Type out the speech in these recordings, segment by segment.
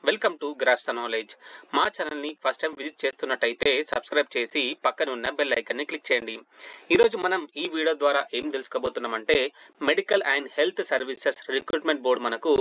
Welcome to graphs the knowledge. మా ఛానల్ని first time visit చేస్తున్నట్టయితే subscribe చేసి పక్కన ఉన్న బెల్ ఐకాన్ని క్లిక్ చేయండి. ఈరోజు మనం ఈ వీడియో ద్వారా ఏం తెలుసుకోబోతున్నామంటే medical and health services recruitment board మనకు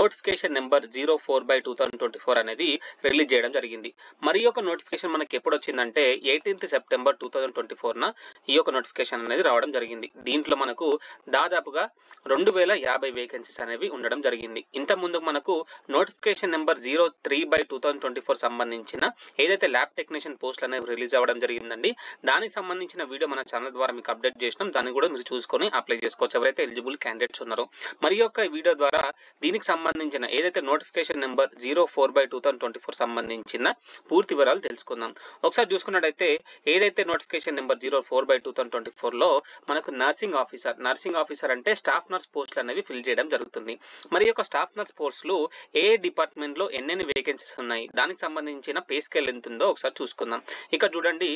నోటిఫికేషన్ నెంబర్ 04/2024 అనేది రిలీజ్ చేయడం జరిగింది. మరి యొక్క నోటిఫికేషన్ మనకి ఎప్పుడు వచ్చిందంటే 18th సెప్టెంబర్ 2024న ఈ యొక్క నోటిఫికేషన్ అనేది రావడం జరిగింది. దీంట్లో మనకు దాదాపుగా 2050 వేకెన్సీస్ అనేవి ఉండడం జరిగింది. ఇంత ముందు మనకు నోటిఫికేషన్ నెంబర్ 03/2024 సంబంధించిన ఏదైతే ల్యాబ్ టెక్నీషియన్ పోస్టులు అనేవి రిలీజ్ అవ్వడం జరిగిందండి. దానికి సంబంధించిన వీడియో మన ఛానల్ ద్వారా మీకు అప్డేట్ చేసినాం. దాన్ని కూడా మీరు చూసుకొని అప్లై చేసుకోవచ్చు ఎవరైతే ఎలిజిబుల్ క్యాండిడేట్స్ ఉన్నారో. మరి యొక్క వీడియో ద్వారా దీనికి సంబంధించిన ఏదైతే నోటిఫికేషన్ నెంబర్ 04/2024 సంబంధించిన పూర్తి వివరాలు తెలుసుకుందాం. ఒకసారి చూసుకున్నట్టయితే ఏదైతే నోటిఫికేషన్ నెంబర్ 04/2024లో మనకు నర్సింగ్ ఆఫీసర్ అంటే స్టాఫ్ నర్స్ పోస్టులు అనేవి ఫిల్ చేయడం జరుగుతుంది. మరి యొక్క స్టాఫ్ నర్స్ పోస్టులు ఏ డిపార్ట్మెంట్ లో ఎన్నెన్ని వేకెన్సీస్ ఉన్నాయి, దానికి సంబంధించిన పే స్కేల్ ఎంత ఉందో ఒకసారి చూసుకుందాం. ఇక్కడ చూడండి,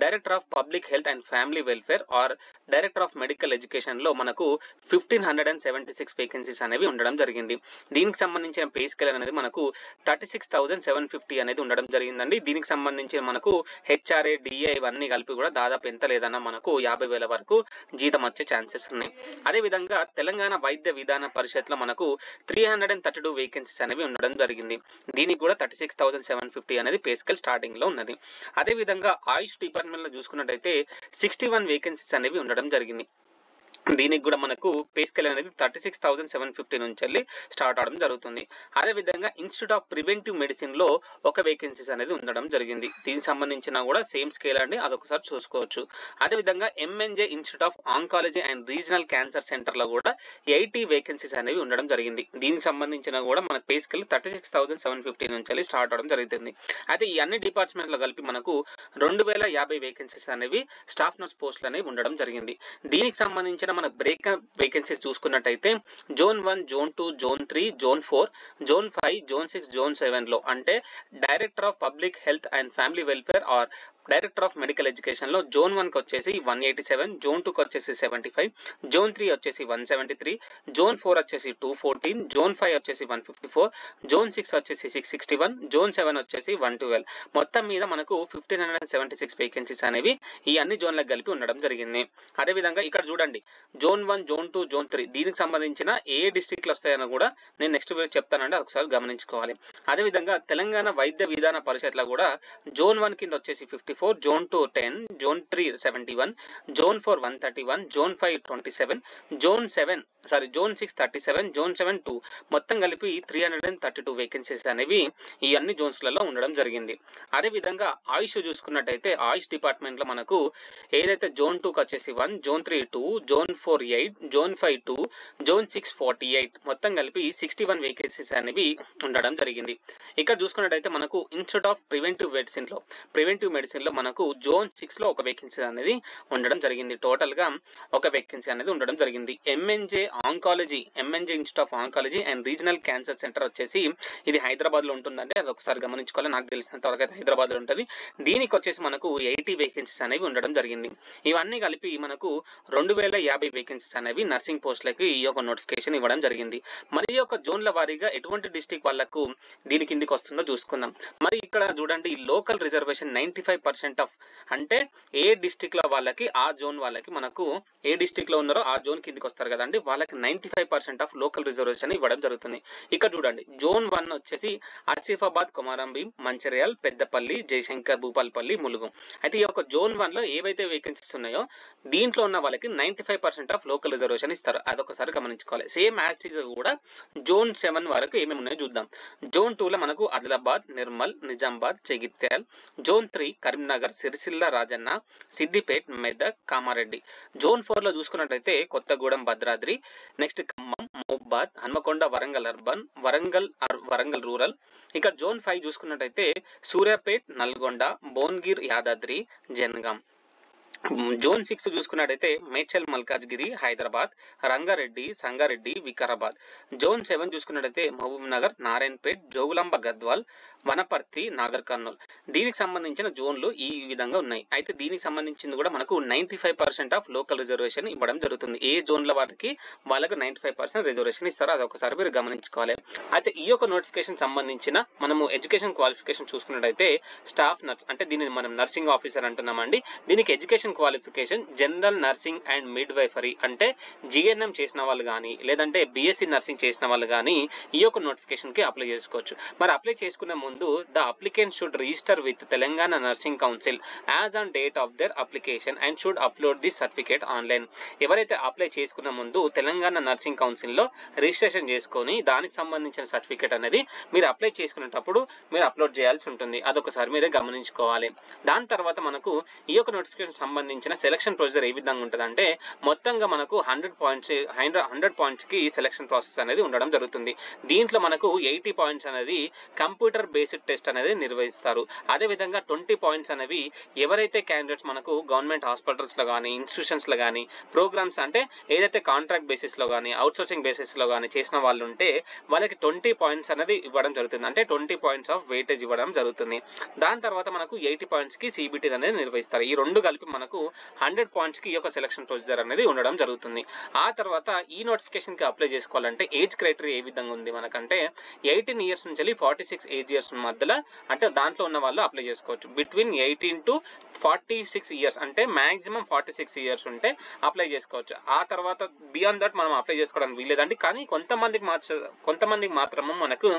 director of public health and family welfare or director of medical education లో మనకు 1576 వేకెన్సీస్ అనేవి ఉండడం జరిగింది. దీనికి సంబంధించిన పే స్కేల్ అనేది మనకు 36,750 అనేది ఉండడం జరిగిందండి. దీనికి సంబంధించిన మనకు హెచ్ఆర్ఏ డిఏ ఇవన్నీ కలిపి కూడా దాదాపు ఎంత లేదన్నా మనకు 50,000 వరకు జీతం వచ్చే ఛాన్సెస్ ఉన్నాయి. అదేవిధంగా తెలంగాణ వైద్య విధాన పరిషత్ లో మనకు 332 వేకెన్సీస్ అనేవి ఉండడం జరిగింది. దీనికి కూడా 36,750 అనేది పే స్కేల్ స్టార్టింగ్ లో ఉన్నది. అదేవిధంగా ఆయుష్ డిపార్ట్మెంట్ లో చూసుకున్నట్టయితే 61 వేకెన్సీస్ అనేవి ఉండడం జరిగింది. దీనికి కూడా మనకు పే స్కేల్ అనేది 36,750 నుంచి వెళ్ళి స్టార్ట్ అవడం జరుగుతుంది. అదేవిధంగా ఇన్స్టిట్యూట్ ఆఫ్ ప్రివెంటివ్ మెడిసిన్ లో ఒక వేకెన్సీస్ అనేది ఉండడం జరిగింది. దీనికి సంబంధించిన కూడా సేమ్ స్కేల్ అండి, అదొకసారి చూసుకోవచ్చు. అదేవిధంగా MNJ institute of oncology and regional cancer centre లో కూడా 80 వేకెన్సీస్ అనేవి ఉండడం జరిగింది. దీనికి సంబంధించిన కూడా మనకు పే స్కేల్ 36,750 నుంచి వెళ్ళి స్టార్ట్ అవడం జరుగుతుంది. అయితే ఈ అన్ని డిపార్ట్మెంట్ లో కలిపి మనకు 2050 వేకెన్సీస్ అనేవి స్టాఫ్ నర్స్ పోస్టులు అనేవి ఉండడం జరిగింది. దీనికి సంబంధించిన మన బ్రేకప్ వేకెన్సీస్ చూసుకున్నట్టయితే zone 1, zone 2, zone 3, zone 4, zone 5, zone 6, zone 7 లో అంటే director of public health and family welfare or director of medical education లో జోన్ 1 కి వచ్చేసి 187, జోన్ 2 కి వచ్చేసి 75, జోన్ 3 వచ్చేసి 173, జోన్ 4 వచ్చేసి 214, జోన్ 5 వచ్చేసి 154, జోన్ 6 వచ్చేసి 661, జోన్ 7 వచ్చేసి 112. మొత్తం మీద మనకు 1576 వేకెన్సీస్ అనేవి ఈ అన్ని జోన్లకు కలిపి ఉండడం జరిగింది. అదేవిధంగా ఇక్కడ చూడండి, జోన్ 1, జోన్ 2, జోన్ 3 దీనికి సంబంధించిన ఏ డిస్ట్రిక్ట్లు వస్తాయని కూడా నేను నెక్స్ట్ వీడియో చెప్తానండి, ఒకసారి గమనించుకోవాలి. అదేవిధంగా తెలంగాణ వైద్య విధాన పరిషత్ లో కూడా జోన్ 1 కింద వచ్చేసి 54, zone 2 10, zone 3 71, zone 4 131, zone 5 27, zone 6 37, zone 7 2, మొత్తం కలిపి 332 వేకెన్సీస్ అనేవి ఈ అన్ని జోన్స్లలో ఉండడం జరిగింది. అదేవిధంగా ఆయుష్ చూసుకున్నట్టయితే ఆయుష్ డిపార్ట్మెంట్ లో మనకు ఏదైతే జోన్ 2 కి వచ్చేసి 1, జోన్ 3 2, జోన్ 4 8, జోన్ 5 2, జోన్ 6 48, మొత్తం కలిపి 61 వేకెన్సీస్ అనేవి ఉండడం జరిగింది. ఇక్కడ చూసుకున్నట్టయితే మనకు ఇన్స్టిట్యూట్ ఆఫ్ ప్రివెంటివ్ మెడిసిన్ లో మనకు జోన్ 6 లో ఒక వేకెన్సీ అనేది ఉండడం జరిగింది. టోటల్ గా ఒక వేకెన్సీ అనేది ఉండడం జరిగింది. MNJ institute of oncology and regional cancer centre వచ్చేసి ఇది హైదరాబాద్ లో ఉంటుందండి, అది ఒకసారి గమనించుకోవాలి. నాకు తెలిసినంత వరకు అయితే హైదరాబాద్ లో ఉంటుంది. దీనికి వచ్చేసి మనకు 80 వేకెన్సీస్ అనేవి ఉండడం జరిగింది. ఇవన్నీ కలిపి మనకు 2050 వేకెన్సీస్ అనేవి నర్సింగ్ పోస్టులకి ఈ యొక్క నోటిఫికేషన్ ఇవ్వడం జరిగింది. మరి ఈ యొక్క జోన్ల వారీగా ఎటువంటి డిస్ట్రిక్ట్ వాళ్ళకు దీని కిందికి వస్తుందో చూసుకుందాం. మరి ఇక్కడ చూడండి, లోకల్ రిజర్వేషన్ 95% ఆఫ్ అంటే ఏ డిస్ట్రిక్ట్ లో వాళ్ళకి ఆ జోన్ వాళ్ళకి మనకు ఏ డిస్ట్రిక్ట్ లో ఉన్నారో ఆ జోన్ కిందికి వస్తారు కదండి, వాళ్ళకి 95% ఆఫ్ లోకల్ రిజర్వేషన్ ఇవ్వడం జరుగుతుంది. ఇక్కడ చూడండి, జోన్ 1 వచ్చేసి ఆసిఫాబాద్, కొమరంభీం, మంచిర్యాల్, పెద్దపల్లి, జయశంకర్, భూపాలపల్లి, ములుగు. అయితే ఈ యొక్క జోన్ 1 లో ఏవైతే వేకెన్సీస్ ఉన్నాయో దీంట్లో ఉన్న వాళ్ళకి 95% ఆఫ్ లోకల్ రిజర్వేషన్ ఇస్తారు, అదొకసారి గమనించుకోవాలి. సేమ్ యాజ్ ఇట్ ఈజ్ కూడా జోన్ 7 వరకు ఏమేమి ఉన్నాయో చూద్దాం. జోన్ 2 లో మనకు ఆదిలాబాద్, నిర్మల్, నిజామాబాద్, జగిత్యాల్. జోన్ 3 కరీంనగర్, సిరిసిల్ల, రాజన్న, సిద్దిపేట్, మెదక్, కామారెడ్డి. జోన్ 4 లో చూసుకున్నట్టయితే Kothagudem, Bhadradri, next Khammam, Mahabubabad, Hanamkonda, Warangal urban, Warangal rural. ఇక జోన్ 5 చూసుకున్నట్టయితే సూర్యాపేట్, నల్గొండ, భోన్గిర్, యాదాద్రి, జనగాం. జోన్ 6 చూసుకున్నట్టయితే మేడ్చల్ మల్కాజ్గిరి హైదరాబాద్, రంగారెడ్డి సంగారెడ్డి వికారాబాద్. జోన్ 7 చూసుకున్నట్టయితే మహబూబ్ నగర్ నారాయణపేట్ జోగులాంబ గద్వాల్ వనపర్తి నాగర్ కర్నూల్. దీనికి సంబంధించిన జోన్లు ఈ విధంగా ఉన్నాయి. అయితే దీనికి సంబంధించింది కూడా మనకు 95% ఆఫ్ లోకల్ రిజర్వేషన్ ఇవ్వడం జరుగుతుంది. ఏ జోన్ల వారికి వాళ్ళకు 95% రిజర్వేషన్ ఇస్తారో అదొకసారి మీరు గమనించుకోవాలి. అయితే ఈ యొక్క నోటిఫికేషన్ సంబంధించిన మనము ఎడ్యుకేషన్ క్వాలిఫికేషన్ చూసుకున్నట్టయితే స్టాఫ్ నర్స్ అంటే దీనిని మనం నర్సింగ్ ఆఫీసర్ అంటున్నామండి. దీనికి education qualification general nursing and midwifery అంటే జిఎన్ఎం చేసిన వాళ్ళు కానీ లేదంటే బిఎస్సి నర్సింగ్ చేసిన వాళ్ళు కానీ ఈ యొక్క నోటిఫికేషన్ కి అప్లై చేసుకోవచ్చు. మరి అప్లై చేసుకునే ముందు the applicant should register with Telangana nursing council as on date of their application and should upload the certificate online. ఎవరైతే అప్లై చేసుకునే ముందు తెలంగాణ నర్సింగ్ కౌన్సిల్ లో రిజిస్ట్రేషన్ చేసుకొని దానికి సంబంధించిన సర్టిఫికేట్ అనేది మీరు అప్లై చేసుకునేటప్పుడు మీరు అప్లోడ్ చేయాల్సి ఉంటుంది. అదొకసారి మీరే గమనించుకోవాలి. దాని తర్వాత మనకు ఈ యొక్క నోటిఫికేషన్ సంబంధించిన సెలక్షన్ ప్రొసీజర్ ఏ విధంగా ఉంటుందంటే మొత్తంగా మనకు 100 పాయింట్స్ కి సెలక్షన్ ప్రాసెస్ అనేది ఉండడం జరుగుతుంది. దీంట్లో మనకు 80 పాయింట్స్ అనేది కంప్యూటర్ బేస్డ్ టెస్ట్ అనేది నిర్వహిస్తారు. అదేవిధంగా 20 పాయింట్స్ అనేవి ఎవరైతే క్యాండిడేట్స్ మనకు గవర్నమెంట్ హాస్పిటల్స్ లో కానీ ఇన్స్టిట్యూషన్స్ లో కానీ ప్రోగ్రామ్స్ అంటే ఏదైతే కాంట్రాక్ట్ బేసిస్ లో కానీ అవుట్సోర్సింగ్ బేసిస్ లో కానీ చేసిన వాళ్ళు ఉంటే వాళ్ళకి 20 పాయింట్స్ అనేది ఇవ్వడం జరుగుతుంది. అంటే 20 పాయింట్స్ ఆఫ్ వెయిటేజ్ ఇవ్వడం జరుగుతుంది. దాని తర్వాత మనకు 80 పాయింట్స్ కి సిబిటి అనేది నిర్వహిస్తారు. ఈ రెండు కలిపి మనకు 100 పాయింట్స్ కి ఈ యొక్క సెలక్షన్ ప్రొసీజర్ అనేది ఉండడం జరుగుతుంది. ఆ తర్వాత ఈ నోటిఫికేషన్ కి అప్లై చేసుకోవాలంటే ఏజ్ క్రైటీరియా ఏ విధంగా ఉంది మనకంటే 18 ఇయర్స్ నుంచి 46 ఏజ్ ఇయర్స్ మధ్యలో అంటే దాంట్లో ఉన్న వాళ్ళు అప్లై చేసుకోవచ్చు. బిట్వీన్ 18 to 46 ఇయర్స్ అంటే మాక్సిమం 46 ఇయర్స్ ఉంటే అప్లై చేసుకోవచ్చు. ఆ తర్వాత బియాండ్ దట్ మనం అప్లై చేసుకోవడానికి వీలేదండి. కానీ కొంతమందికి మాత్రము మనకు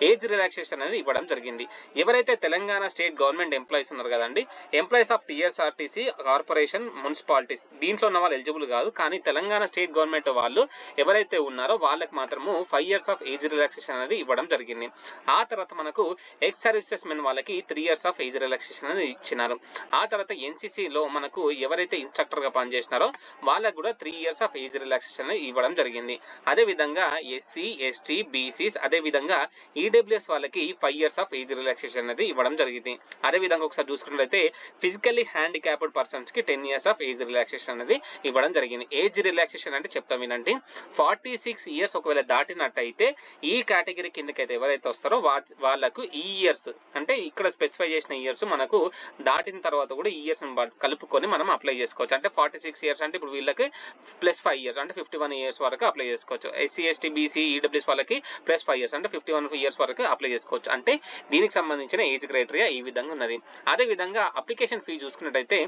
ఏజ్ రిలాక్సేషన్ అనేది ఇవ్వడం జరిగింది. ఎవరైతే తెలంగాణ స్టేట్ గవర్నమెంట్ ఎంప్లాయీస్ ఉన్నారు కదండి, employees of TSRTC corporation municipalities దీంట్లో ఉన్న వాళ్ళు ఎలిజిబుల్ కాదు. కానీ తెలంగాణ స్టేట్ గవర్నమెంట్ వాళ్ళు ఎవరైతే ఉన్నారో వాళ్ళకి మాత్రము 5 years ఆఫ్ ఏజ్ రిలాక్సేషన్ అనేది ఇవ్వడం జరిగింది. ఆ తర్వాత మనకు ఎక్స్ సర్వీసెస్ మెన్ వాళ్ళకి 3 years ఆఫ్ ఏజ్ రిలాక్సేషన్ అనేది ఇచ్చినారు. ఆ తర్వాత ఎన్సీసీలో మనకు ఎవరైతే ఇన్స్ట్రక్టర్ గా పనిచేసినారో వాళ్ళకు కూడా 3 years ఆఫ్ ఏజ్ రిలాక్సేషన్ అనేది ఇవ్వడం జరిగింది. అదే విధంగా ఎస్సీ ఎస్టీ బీసీస్ అదే విధంగా ఈడబ్ల్యూఎస్ వాళ్ళకి 5 years ఆఫ్ ఏజ్ రిలాక్సేషన్ అనేది ఇవ్వడం జరిగింది. అదే విధంగా ఒకసారి చూసుకున్నట్లయితే ఫిజికల్లీ హ్యాండిక్యాప్డ్ పర్సన్స్ కి 10 years ఆఫ్ ఏజ్ రిలాక్సేషన్ అనేది ఇవ్వడం జరిగింది. ఏజ్ రిలాక్సేషన్ అంటే చెప్తాం వినండి. 46 years ఒకవేళ దాటినట్టయితే ఈ కేటగిరీ కిందకైతే ఎవరైతే వస్తారో వాళ్ళకు ఈ ఇయర్స్ అంటే ఇక్కడ స్పెసిఫై చేసిన ఇయర్స్ మనకు దాటిన తర్వాత కూడా ఈ ఇయర్స్ కలుపుకొని మనం అప్లై చేసుకోవచ్చు. అంటే 46 years అంటే ఇప్పుడు వీళ్ళకి +5 years అంటే 51 years వరకు అప్లై చేసుకోవచ్చు. ఎస్సీ ఎస్టీ బీసీ ఈడబ్ల్యూఎస్ వాళ్ళకి +5 years అంటే 51 years వరకు అప్లై చేసుకోవచ్చు. అంటే దీనికి సంబంధించిన ఏజ్ క్రైటీరియా ఈ విధంగా ఉన్నది. అదే విధంగా అప్లికేషన్ ఫీ చూసుకున్నట్టయితే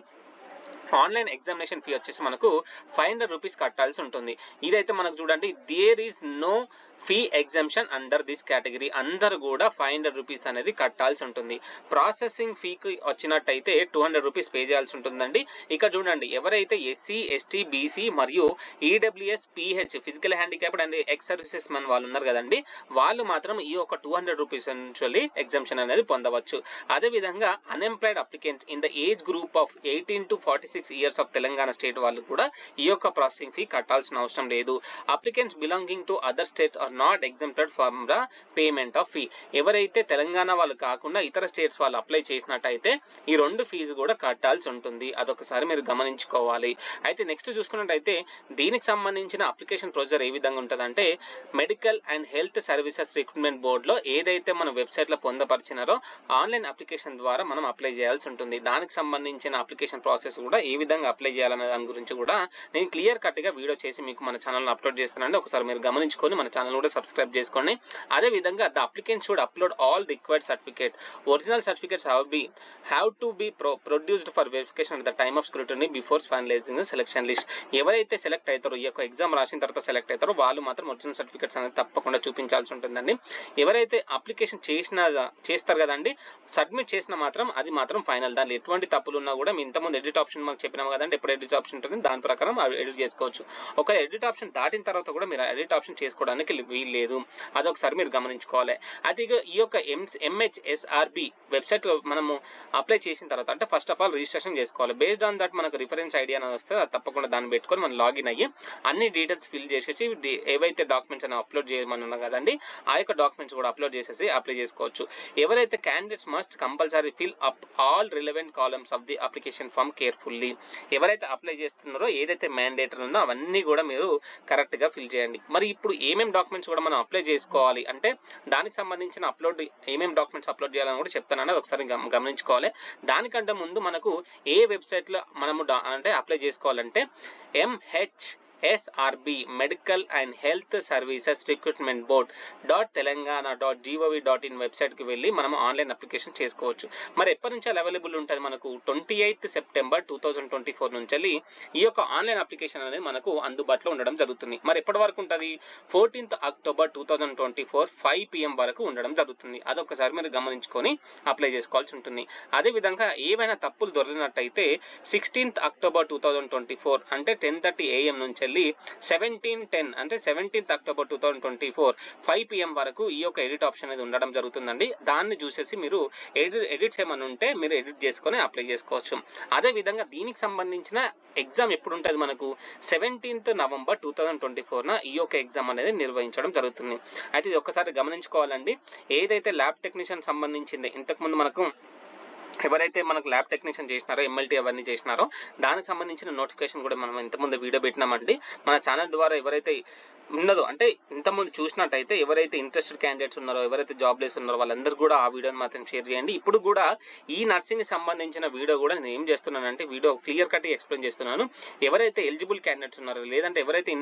ఆన్లైన్ ఎగ్జామినేషన్ ఫీ వచ్చేసి మనకు 500 రూపీస్ కట్టాల్సి ఉంటుంది. ఇదైతే మనకు చూడండి there is no fee exemption under this category. అందరు కూడా 500 రూపీస్ అనేది కట్టాల్సి ఉంటుంది. ప్రాసెసింగ్ ఫీకి వచ్చినట్టయితే 200 రూపీస్ పే చేయాల్సి ఉంటుందండి. ఇక్కడ చూడండి ఎవరైతే ఎస్సీ ఎస్టీ బీసీ మరియు EWS pH physical handicapped and ex services men వాళ్ళు ఉన్నారు కదండి, వాళ్ళు మాత్రం ఈ ఒక 200 రూపీస్ నుంచి ఎగ్జామ్షన్ అనేది పొందవచ్చు. అదేవిధంగా unemployed applicants in the age group of 18 to 46 years of Telangana state వాళ్ళు కూడా ఈ యొక్క ప్రాసెసింగ్ ఫీ కట్టాల్సిన అవసరం లేదు. Applicants belonging to other states are not exempted from the payment of fee. ఎవరైతే తెలంగాణ వాళ్ళు కాకుండా ఇతర స్టేట్స్ వాళ్ళు అప్లై చేసినట్టయితే ఈ రెండు ఫీజు కూడా కట్టాల్సి ఉంటుంది. అదొకసారి మీరు గమనించుకోవాలి. అయితే నెక్స్ట్ చూసుకున్నట్టయితే దీనికి సంబంధించిన అప్లికేషన్ ప్రొసీజర్ ఏ విధంగా ఉంటుందంటే medical and health services recruitment బోర్డులో ఏదైతే మన వెబ్సైట్లో పొందపరిచినారో ఆన్లైన్ అప్లికేషన్ ద్వారా మనం అప్లై చేయాల్సి ఉంటుంది. దానికి సంబంధించిన అప్లికేషన్ ప్రాసెస్ కూడా ఏ విధంగా అప్లై చేయాలనే దాని గురించి కూడా నేను క్లియర్ కట్గా వీడియో చేసి మీకు మన ఛానల్లో అప్లోడ్ చేస్తానండి. ఒకసారి మీరు గమనించుకొని మన ఛానల్ కూడా సబ్స్క్రైబ్ చేసుకోండి. అదే విధంగా the applicant should upload all required certificate. Original certificates have to be produced for verification at the time of scrutiny before finalising selection list. ఎవరైతే సెలెక్ట్ అవుతారో ఈ యొక్క ఎగ్జామ్ రాసిన తర్వాత సెలెక్ట్ అవుతారో వాళ్ళు మాత్రం ఒరిజినల్ సర్టిఫికేట్స్ అనేది తప్పకుండా చూపించాల్సి ఉంటుందండి. ఎవరైతే అప్లికేషన్ చేస్తారు కదండి సబ్మిట్ చేసిన మాత్రం అది మాత్రం ఫైనల్. దాంట్లో ఎటువంటి తప్పులు ఉన్నా కూడా మీ ఇంతకుముందు ఎడిట్ ఆప్షన్ మనకు చెప్పినాం కదండి, ఎప్పుడు ఎడిట్ ఆప్షన్ ఉంటుంది దాని ప్రకారం ఎడిట్ చేసుకోవచ్చు. ఒక ఎడిట్ ఆప్షన్ దాటిన తర్వాత కూడా మీరు ఎడిట్ ఆప్షన్ చేసుకోవడానికి వీల్లేదు. అదొకసారి మీరు గమనించుకోవాలి. అది ఈ యొక్క MHSRB వెబ్సైట్లో మనము అప్లై చేసిన తర్వాత అంటే ఫస్ట్ ఆఫ్ ఆల్ రిజిస్ట్రేషన్ చేసుకోవాలి. బేస్డ్ ఆన్ దట్ మనకు రిఫరెన్స్ ఐడి అనేది వస్తే అది తప్పకుండా దాన్ని పెట్టుకొని మనం లాగిన్ అయ్యి అన్ని డీటెయిల్స్ ఫిల్ చేసేసి ఏవైతే డాక్యుమెంట్స్ అని అప్లోడ్ చేయమని ఉన్నా కదండి ఆ యొక్క డాక్యుమెంట్స్ కూడా అప్లోడ్ చేసేసి అప్లై చేసుకోవచ్చు. ఎవరైతే candidates must compulsory fill up all relevant columns of the application form carefully. ఎవరైతే అప్లై చేస్తున్నారో ఏదైతే మ్యాండేటరీ ఉందో అవన్నీ కూడా మీరు కరెక్ట్గా ఫిల్ చేయండి. మరి ఇప్పుడు ఏమేమి డాక్యుమెంట్స్ కూడా మనం అప్లై చేసుకోవాలి అంటే దానికి సంబంధించిన ఏమేమి డాక్యుమెంట్స్ అప్లోడ్ చేయాలని కూడా చెప్తానని ఒకసారి గమనించుకోవాలి. దానికంటే ముందు మనకు ఏ వెబ్సైట్లో మనము అంటే అప్లై చేసుకోవాలంటే MHSRB medical and health services recruitment board .telangana.gov.in వెబ్సైట్కి వెళ్ళి మనం ఆన్లైన్ అప్లికేషన్ చేసుకోవచ్చు. మరి ఎప్పటి నుంచి అవైలబుల్ ఉంటుంది మనకు 28th సెప్టెంబర్ 2024 నుంచి ఈ యొక్క ఆన్లైన్ అప్లికేషన్ అనేది మనకు అందుబాటులో ఉండడం జరుగుతుంది. మరి ఎప్పటి వరకు ఉంటుంది 14th అక్టోబర్ 2024 5 PM వరకు ఉండడం జరుగుతుంది. అదొకసారి మీరు గమనించుకొని అప్లై చేసుకోవాల్సి ఉంటుంది. అదేవిధంగా ఏవైనా తప్పులు దొరికినట్టయితే 16th అక్టోబర్ 2024 అంటే 10:30 AM నుంచి 17:10 అంటే 17th అక్టోబర్ 2024 5 PM వరకు ఈ యొక్క ఎడిట్ ఆప్షన్ అనేది ఉండడం జరుగుతుందండి. దాన్ని చూసేసి మీరు ఎడిట్స్ ఏమైనా ఉంటే మీరు ఎడిట్ చేసుకొని అప్లై చేసుకోవచ్చు. అదేవిధంగా దీనికి సంబంధించిన ఎగ్జామ్ ఎప్పుడు ఉంటుంది మనకు 17th నవంబర్ 2024 ఈ యొక్క ఎగ్జామ్ అనేది నిర్వహించడం జరుగుతుంది. అయితే ఇది ఒక్కసారి గమనించుకోవాలండి. ఏదైతే ల్యాబ్ టెక్నీషియన్ సంబంధించింది ఇంతకుముందు మనకు ఎవరైతే మనకు ల్యాబ్ టెక్నీషియన్ చేసినారో MLT అవన్నీ చేసినారో దానికి సంబంధించిన నోటిఫికేషన్ కూడా మనం ఇంతకుముందు వీడియో పెట్టినామండి. మన ఛానల్ ద్వారా ఎవరైతే ఉన్నదో అంటే ఇంతకుముందు చూసినట్టయితే ఎవరైతే ఇంట్రెస్టెడ్ క్యాండిడేట్స్ ఉన్నారో ఎవరైతే జాబ్లెస్ ఉన్నారో వాళ్ళందరూ కూడా ఆ వీడియోని మాత్రం షేర్ చేయండి. ఇప్పుడు కూడా ఈ నర్సింగ్కి సంబంధించిన వీడియో కూడా నేను ఏం చేస్తున్నానంటే వీడియో క్లియర్ కట్గా ఎక్స్ప్లెయిన్ చేస్తున్నాను. ఎవరైతే ఎలిజిబుల్ క్యాండిడేట్స్ ఉన్నారో లేదంటే ఎవరైతే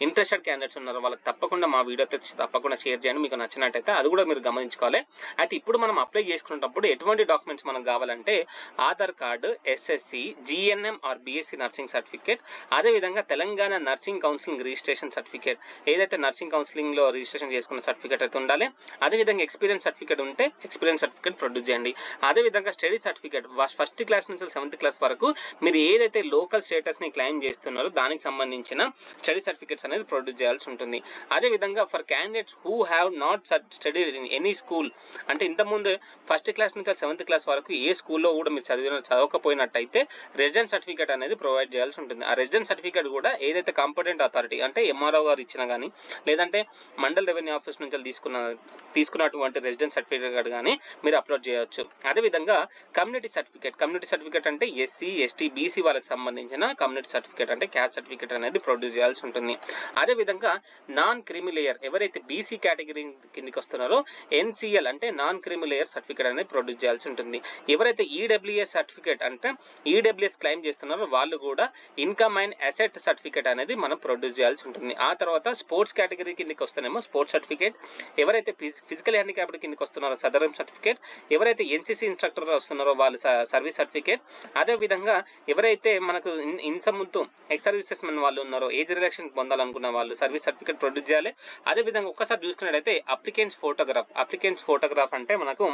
ఇంట్రెస్టెడ్ క్యాండిడేట్స్ ఉన్నారో వాళ్ళకి తప్పకుండా మా వీడియో తప్పకుండా షేర్ చేయండి మీకు నచ్చినట్టయితే. అది కూడా మీరు గమనించుకోవాలి. అయితే ఇప్పుడు మనం అప్లై చేసుకునేటప్పుడు ఎటువంటి డాక్యుమెంట్స్ మనకు కావాలంటే Aadhaar card, SSC, GNM or BSc nursing certificate, అదేవిధంగా Telangana nursing counselling registration certificate ఏదైతే నర్సింగ్ కౌన్సిలింగ్ లో రిజిస్ట్రేషన్ చేసుకున్న సర్టిఫికేట్ అయితే ఉండాలి. అదేవిధంగా ఎక్స్పీరియన్స్ సర్టిఫికేట్ ఉంటే ఎక్స్పీరియన్స్ సర్టిఫికేట్ ప్రొడ్యూస్ చేయండి. అదేవిధంగా స్టడీ సర్టిఫికేట్ ఫస్ట్ క్లాస్ నుంచి 7th క్లాస్ వరకు మీరు ఏదైతే లోకల్ స్టేటస్ ని క్లెయిమ్ చేస్తున్నారో దానికి సంబంధించిన స్టడీ సర్టిఫికేట్స్ అనేది ప్రొడ్యూస్ చేయాల్సి ఉంటుంది. అదేవిధంగా for candidates who have not studied in any school అంటే ఇంతకుముందు ఫస్ట్ క్లాస్ నుంచి 7th క్లాస్ వరకు ఏ స్కూల్లో కూడా మీరు చదవకపోయినట్టయితే రెసిడెన్స్ సర్టిఫికేట్ అనేది ప్రొవైడ్ చేయాల్సి ఉంటుంది. ఆ రెసిడెన్స్ సర్టిఫికేట్ కూడా ఏదైతే కాంపిటెంట్ అథారిటీ అంటే MRO గారు ఇచ్చినా కానీ లేదంటే మండల్ రెవెన్యూ ఆఫీస్ నుంచి తీసుకున్నటువంటి రెసిడెన్స్ సర్టిఫికేట్ కానీ మీరు అప్లోడ్ చేయవచ్చు. అదేవిధంగా కమ్యూనిటీ సర్టిఫికేట్ అంటే SC, ST, BC వాళ్ళకి సంబంధించిన కమ్యూనిటీ సర్టిఫికేట్ అంటే క్యాస్ట్ సర్టిఫికేట్ అనేది ప్రొడ్యూస్ చేయాల్సి ఉంటుంది. అదేవిధంగా నాన్ క్రిమి లేయర్ ఎవరైతే BC కేటగిరీ కిందకి వస్తున్నారో NCL అంటే నాన్ క్రిమి లేయర్ సర్టిఫికేట్ అనేది ప్రొడ్యూస్ చేయాల్సి ఉంటుంది. ఎవరైతే EWS సర్టిఫికేట్ అంటే EWS క్లెయిమ్ చేస్తున్నారో వాళ్ళు కూడా ఇన్కమ్ అండ్ అసెట్ సర్టిఫికేట్ అనేది మనం ప్రొడ్యూస్ చేయాల్సి ఉంటుంది. ఆ తర్వాత స్పోర్ట్స్ కేటగిరీ కిందకి వస్తేనేమో స్పోర్ట్స్ సర్టిఫికేట్, ఎవరైతే ఫిజికల్ హ్యాండిక్యాప్డ్ కిందకి వస్తున్నారో సదరం సర్టిఫికేట్, ఎవరైతే NCC ఇన్స్ట్రక్టర్ వస్తున్నారో వాళ్ళు సర్వీస్ సర్టిఫికేట్, అదేవిధంగా ఎవరైతే మనకు ఇంతకుముందు ఎక్స్ సర్వీసెస్ మెన్ వాళ్ళు ఉన్నారో ఏజ్ రిలాక్షన్ పొందాలనుకున్న వాళ్ళు సర్వీస్ సర్టిఫికేట్ ప్రొడ్యూస్ చేయాలి. అదేవిధంగా ఒక్కసారి చూసుకున్నట్టయితే అప్లికెంట్స్ ఫోటోగ్రాఫ్ అంటే మనకు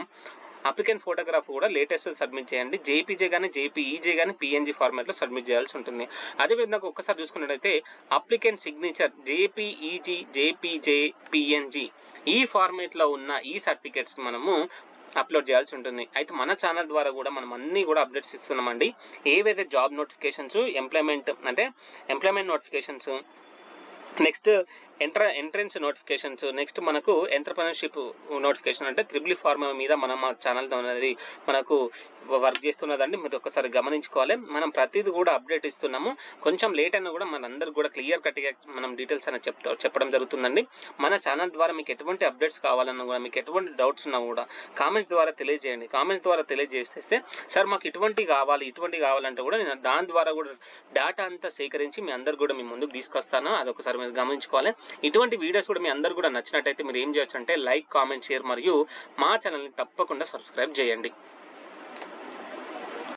అప్లికెంట్ ఫోటోగ్రాఫ్ కూడా లేటెస్ట్ సబ్మిట్ చేయండి. JPG కానీ JPEG కానీ PNG ఫార్మాట్లో సబ్మిట్ చేయాల్సి ఉంటుంది. అదేవిధంగా ఒక్కసారి చూసుకున్నట్టయితే applicant signature JPEG, JPJ, PNG ఈ ఫార్మేట్లో ఉన్న ఈ సర్టిఫికేట్స్ మనము అప్లోడ్ చేయాల్సి ఉంటుంది. అయితే మన ఛానల్ ద్వారా కూడా మనం అన్నీ కూడా అప్డేట్స్ ఇస్తున్నామండి. ఏవైతే job notifications, employment notifications, next entrance notifications, next మనకు ఎంటర్‌ప్రెన్యూర్‌షిప్ నోటిఫికేషన్ అంటే త్రిబుల్ ఈ ఫార్మా మీద మనం మా ఛానల్ అనేది మనకు వర్క్ చేస్తున్నదండి. మీరు ఒకసారి గమనించుకోవాలి. మనం ప్రతిదీ కూడా అప్డేట్ ఇస్తున్నాము. కొంచెం లేట్ అయినా కూడా మనందరికి కూడా క్లియర్ కట్గా మనం డీటెయిల్స్ అనేది చెప్పడం జరుగుతుందండి. మన ఛానల్ ద్వారా మీకు ఎటువంటి అప్డేట్స్ కావాలన్నా కూడా మీకు ఎటువంటి డౌట్స్ ఉన్నా కూడా కామెంట్స్ ద్వారా తెలియజేయండి. కామెంట్స్ ద్వారా తెలియజేస్తే సార్ మాకు ఇటువంటి కావాలంటే కూడా నేను దాని ద్వారా కూడా డేటా అంతా సేకరించి మీ అందరు కూడా మీ ముందుకు తీసుకొస్తాను. అదొకసారి మీరు గమనించుకోవాలి. ఇటువంటి వీడియోస్ కూడా మీ అందరు కూడా నచ్చినట్టయితే మీరు ఏం చేయొచ్చు అంటే లైక్, కామెంట్, షేర్ మరియు మా ఛానల్ని తప్పకుండా సబ్స్క్రైబ్ చేయండి.